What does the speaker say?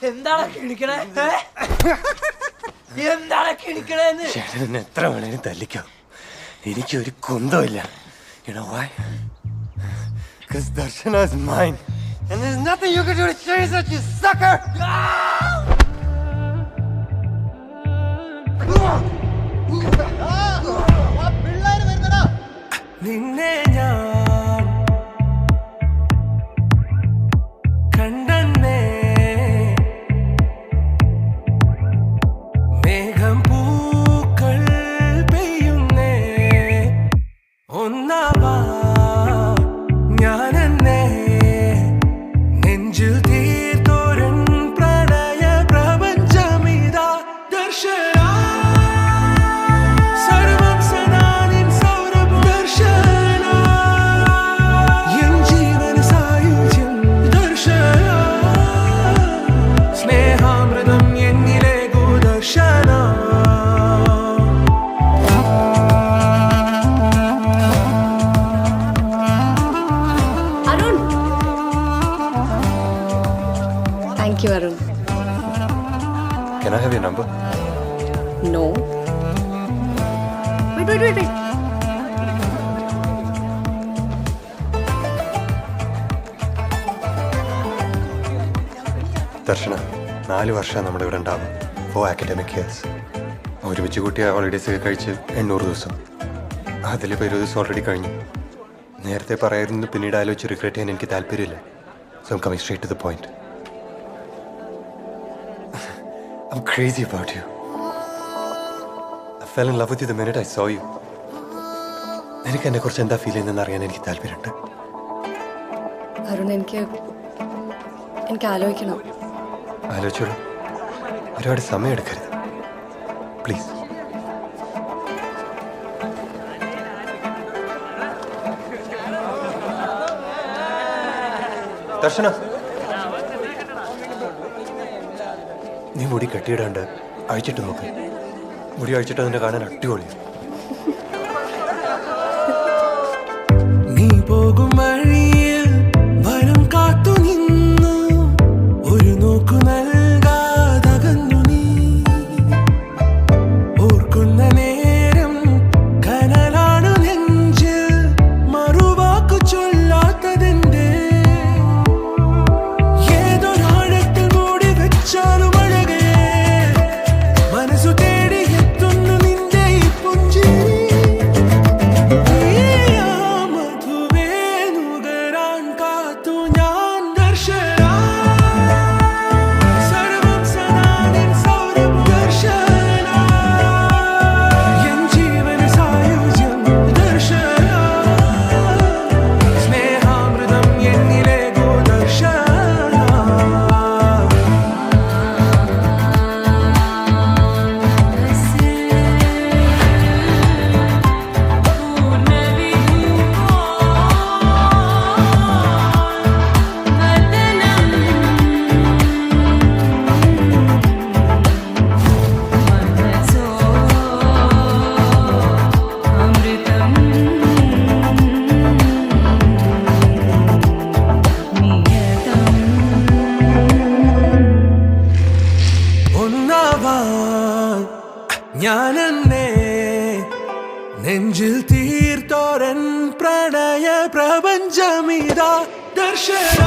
എന്താണ് കിണിക്കണേ? എന്താണ് കിണിക്കണേന്ന്? ചേട്ടനെ എത്ര വേണേലും തല്ലിക്കോ, എനിക്കൊരു കുന്തമില്ല. You know why? Because Darshana is mine. And there's nothing you can do to change that, you sucker! നിന്നെ ഞാൻ കണ്ടന്നേ, മേഘം പൂക്കൾ പെയ്യുന്നേ, ഒന്നാവാ ഞാനെന്നേ, നെഞ്ചിൽ തീർത്തോരൻ പ്രണയ പ്രപഞ്ചമിതാ ദർശന. Thank you, Arun. Can I have your number? No. Wait. ദർശന, 4 വർഷം നമ്മുടെ ഇവിടെ ഉണ്ടാവും. 4 academic years. ഒരുമിച്ച് കൂട്ടിയ ഹോളിഡേയ്സ് ഒക്കെ കഴിച്ച് 800 ദിവസം. അതിലിപ്പോൾ 20 ദിവസം ഓൾറെഡി കഴിഞ്ഞു. നേരത്തെ പറയായിരുന്നു, പിന്നീട് ആലോചിച്ച് റിഗ്രറ്റ് ചെയ്യാൻ എനിക്ക് താല്പര്യമില്ല. So I'm coming straight to the point. I'm crazy about you. I fell in love with you the minute I saw you. എനിക്ക് എന്നെക്കുറിച്ച് എന്താ ഫീൽ ചെയ്യുന്നതെന്ന് അറിയാൻ എനിക്ക് താല്പര്യമുണ്ട്. അരുൺ, എനിക്ക് ആലോചിക്കണം. ആലോചിച്ചോളൂ, ഒരുപാട് സമയം എടുക്കരുത് പ്ലീസ്. ദർശന, നീ മുടി കെട്ടിയിടാണ്ട് അഴിച്ചിട്ട് നോക്ക്. മുടി അഴിച്ചിട്ട് അതിനെ കാണാൻ അടിപൊളിയാണ്. നീ പോകും വഴിയിൽ വനം കാത്തു നിന്നു, ഒരു നോക്കു നൽകാതകന്നു നീ. ഓർക്കുന്ന നേരം കനലാണു നെഞ്ചിൽ, മറുവാക്കു ചൊല്ലാത്തതിന്റെ. ഏതൊരാഴത്തിൽ മൂടി വെച്ചാലും ഞാനെന്നേ, നെഞ്ചിൽ തീർത്തോരൻ പ്രണയ പ്രപഞ്ചമിതാ ദർശന.